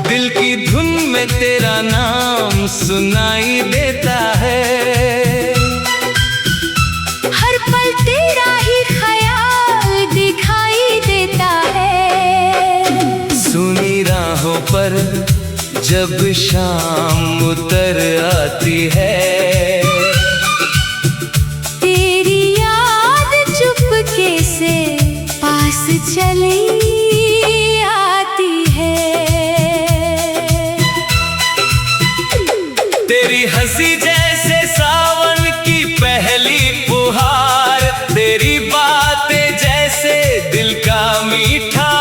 दिल की धुन में तेरा नाम सुनाई देता है। हर पल तेरा ही ख्याल दिखाई देता है। सुनी राहों पर जब शाम उतर आती है, तेरी याद चुपके से पास चली आती है। तेरी हंसी जैसे सावन की पहली फुहार, तेरी बातें जैसे दिल का मीठा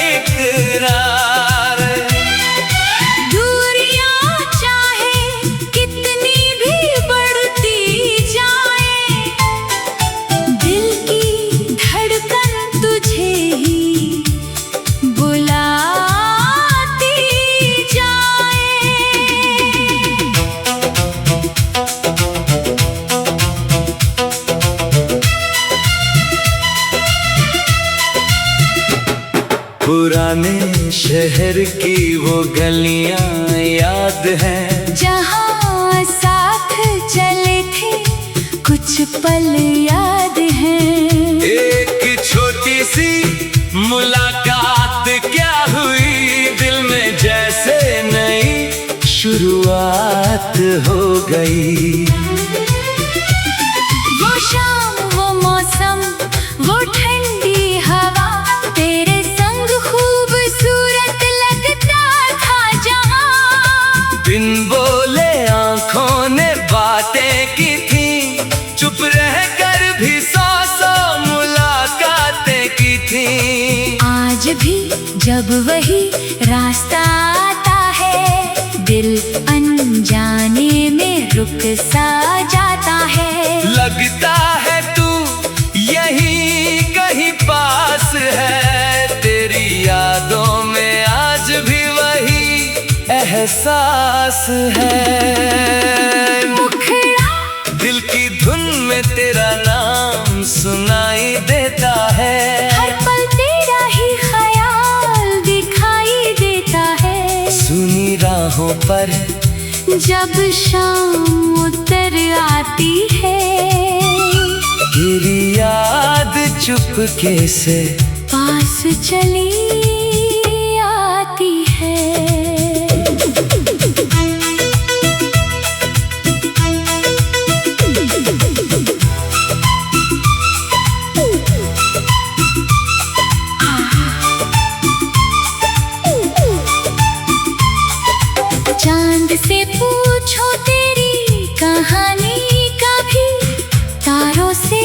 इकरार। दूरियां चाहे कितनी भी बढ़ती जाए, दिल की धड़कन तुझे ही बुलाती जाए। पुराने शहर की वो गलियां याद हैं, जहाँ साथ चले थे कुछ पल याद हैं। एक छोटी सी मुलाकात क्या हुई, दिल में जैसे नई शुरुआत हो गई। वो शाम, वो मौसम, वो ठंडी हवा, तेरे संग खूबसूरत लगता था जहाँ। बिन बोले आंखों ने बातें की थी, चुप रह कर भी सौ सौ मुलाकातें की थी। आज भी जब वही रास्ता आता है, दिल अनजाने में रुक सा जाता है। लगता है तू यहीं कहीं पास है, तेरी यादों में आज भी वही एहसास है। मुखड़ा दिल की धुन में तेरा नाम सुनाई देता है। हर पल तेरा ही ख्याल दिखाई देता है। सुनी राहों पर जब शाम उतर आती है, तेरी याद चुपके से पास चली आती है। चांद से पूछो तेरी कहानी कभी, तारों से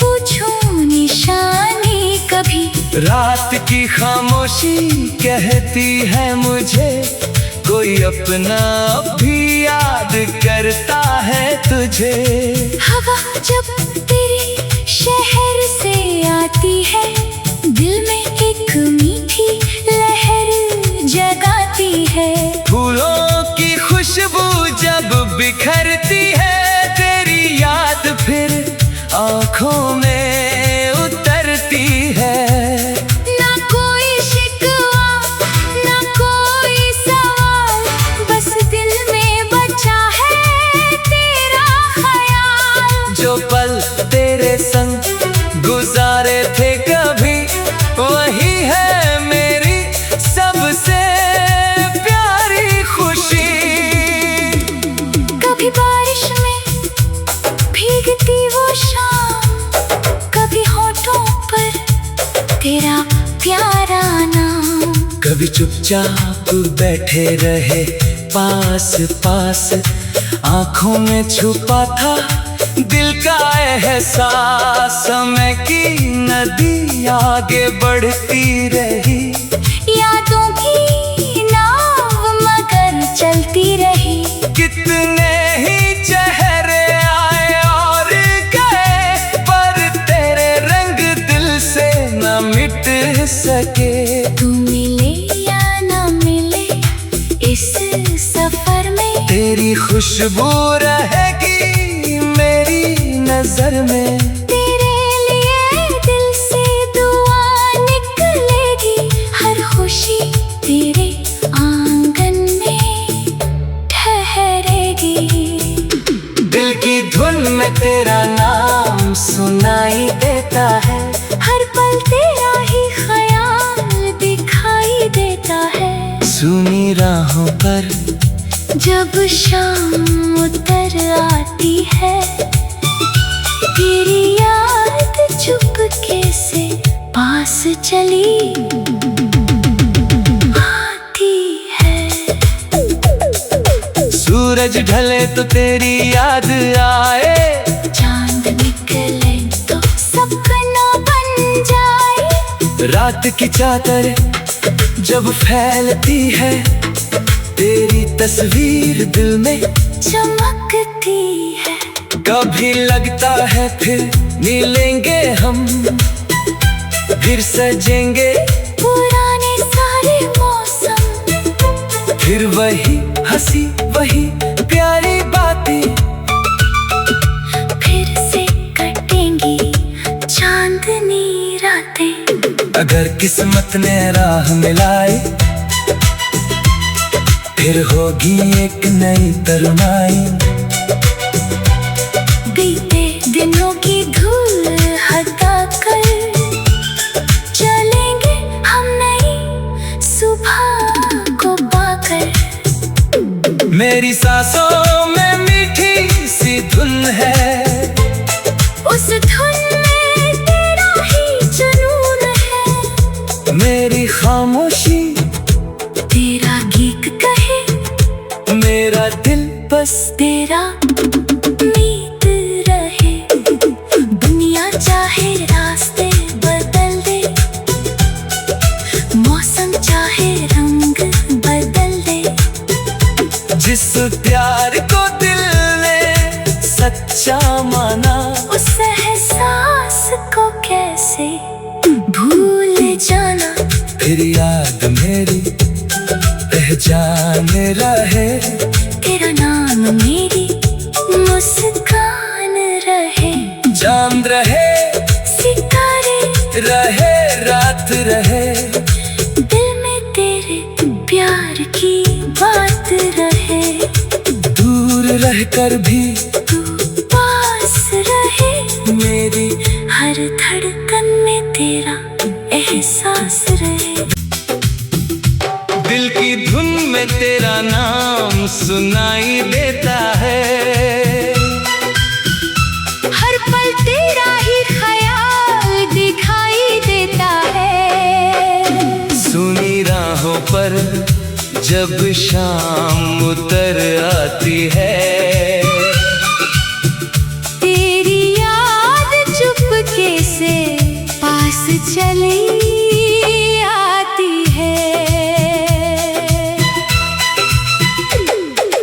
पूछो निशानी कभी। रात की खामोशी कहती है मुझे, कोई अपना भी याद करता है तुझे। हवा जब तेरे शहर से आती है, दिल में एक मीठी लहर जगाती है। फूलों की खुशबू जब बिखरती है, तेरी याद फिर आंखों में उतरती है। ना कोई शिकवा, ना कोई सवाल, बस दिल में बचा है तेरा ख्याल। जो पल तेरे संग गुजारे थे कभी, वही है मेरी सबसे प्यारी खुशी। कभी बारिश में भीगती वो शाम, कभी होठों पर तेरा प्यारा नाम। कभी चुपचाप बैठे रहे पास पास, आंखों में छुपा था दिल का एहसास। समय की नदी आगे बढ़ती रही, यादों की नाव मगर चलती रही। कितने ही चेहरे आए और गए, पर तेरे रंग दिल से न मिट सके। तू मिले या ना मिले इस सफर में, तेरी खुशबू रहेगी मेरी नजर में। तेरे लिए दिल से दुआ निकलेगी, हर खुशी तेरे आंगन सुनी राहों पर जब शाम उतर आती है, तेरी याद चुपके से पास चली आती है। सूरज ढले तो तेरी याद आए, चांद निकले तो सपना बन जाए। रात की चादर जब फैलती है, तेरी तस्वीर दिल में चमकती है। कभी लगता है फिर मिलेंगे हम, फिर सजेंगे पुराने सारे मौसम, फिर वही हंसी वही प्यारी बातें, फिर से कटेंगी चांदनी रातें। अगर किस्मत ने राह मिलाई, फिर होगी एक नई तरुणाई। बीते दिनों की धूल हटा कर चलेंगे हम नई सुबह को पाकर। मेरी सांसों में मीठी सी धुन है, उस धुन में तेरा ही जुनून है। मेरी खामोशी तेरा गीत कहे, मेरा दिल बस तेरा मीत रहे। दुनिया चाहे रास्ते बदल दे, मौसम चाहे रंग बदल दे, जिस प्यार को दिल ने सच्चा माना, उस एहसास को कैसे भूल जाना। फिर याद मेरी पहचान रहे, तेरा नाम मेरी मुस्कान रहे। चांद रहे सितारे रहे रात रहे, दिल में तेरे प्यार की बात रहे। दूर रहकर भी तू पास रहे, मेरी हर धड़कन में तेरा एहसास रहे। दिल की धुन में तेरा नाम सुनाई देता है, हर पल तेरा ही ख्याल दिखाई देता है। सुनी राहों पर जब शाम उतर आती है, तेरी याद चुपके से पास चली आती है।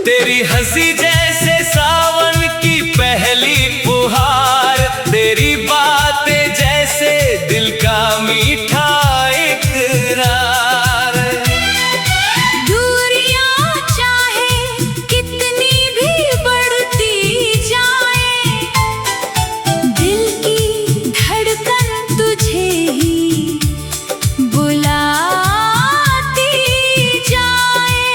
तेरी हंसी जैसे सावन की पहली फुहार, तेरी बातें जैसे दिल का मीठा इकरार। दूरियां चाहे कितनी भी बढ़ती जाए, दिल की धड़कन तुझे ही बुलाती जाए।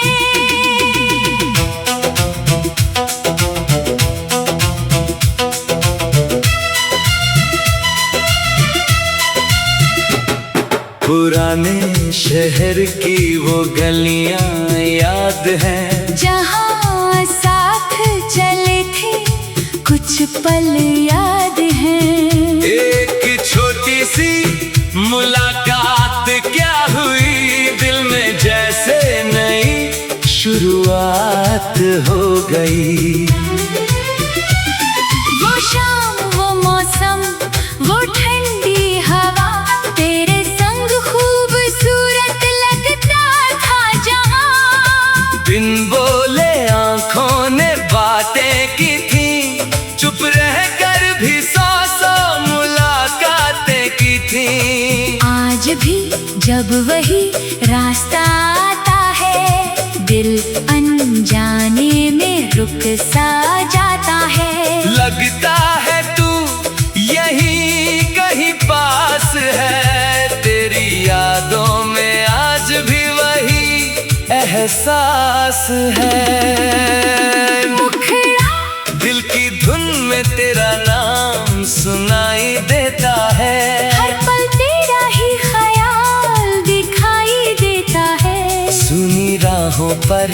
पुराने शहर की वो गलियां याद हैं, जहाँ साथ चले थे कुछ पल याद हैं। एक छोटी सी मुलाकात क्या हुई, दिल में जैसे नई शुरुआत हो गई। वो शाम वो मौसम वो ठंडी हवा, तेरे संग खूबसूरत लगता था जहाँ। बिन बोले आंखों ने बातें की थी, चुप रहकर भी सौ सौ मुलाकातें की थी। आज भी जब वही रास्ता आता है, दिल अनजाने में रुक सा जाता है। लगता है तू यहीं कहीं पास है, तेरी यादों में आज भी वही एहसास है। मुखड़ा दिल की धुन में तेरा नाम सुनाई देता है, हर पल तेरा ही ख्याल दिखाई देता है। सुनी राहों पर।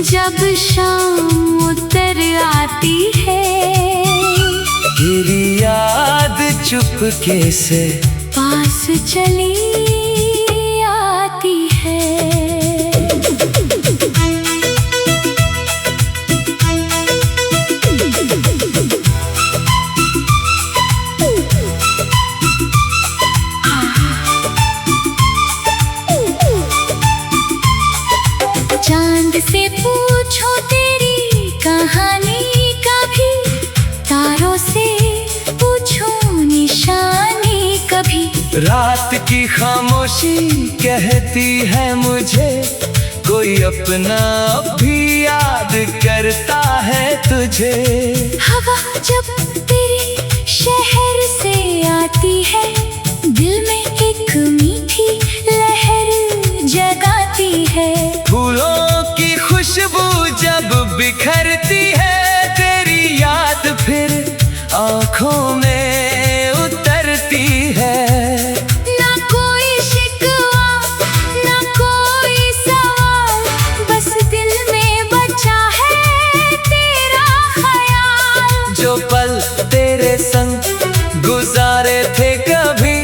जब शाम उतर आती है, तेरी याद चुपके से पास चली आती है। चांद से पूछो तेरी कहानी कभी, तारों से पूछो निशानी कभी। रात की खामोशी कहती है मुझे, कोई अपना भी याद करता है तुझे। हवा जब तेरे शहर से आती है, दिल में एक मीठी लहर जगाती है। फूलों की खुशबू जब बिखरती है, तेरी याद फिर आँखों में उतरती है। ना कोई शिकवा ना कोई सवाल, बस दिल में बचा है तेरा ख्याल। जो पल तेरे संग गुजारे थे कभी,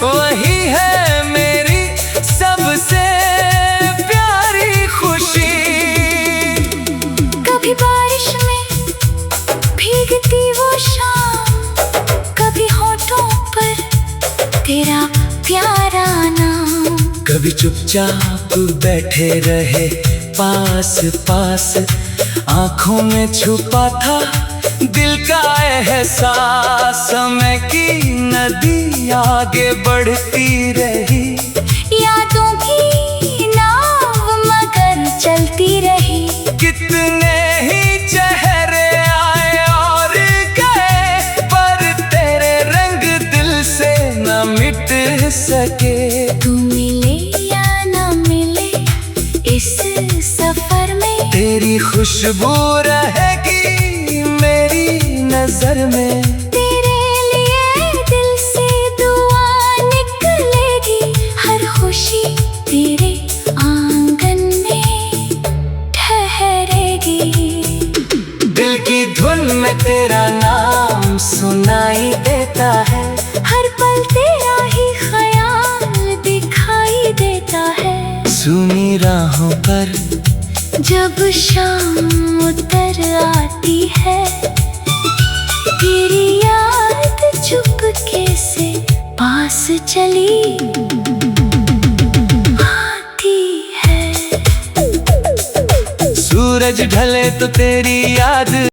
वही है मेरी सबसे प्यारी खुशी। कभी बारिश में भीगती वो शाम, कभी होठों पर तेरा प्यारा नाम। कभी चुपचाप बैठे रहे पास पास, आँखों में छुपा था दिल का एहसास। समय की नदी आगे बढ़ती रही, यादों की नाव मगर चलती रही। कितने ही चेहरे आए और गए, पर तेरे रंग दिल से न मिट सके। तू मिले या ना मिले इस सफर में, तेरी खुशबू रहेगी मेरी नजर में। तेरे लिए दिल से दुआ निकलेगी, हर खुशी तेरे आंगन में ठहरेगी। दिल की धुन में तेरा नाम सुनाई देता है, हर पल तेरा ही ख्याल दिखाई देता है। सुनी राहों पर जब शाम उतर आती है, तेरी याद चुपके से पास चली आती है। सूरज ढले तो तेरी याद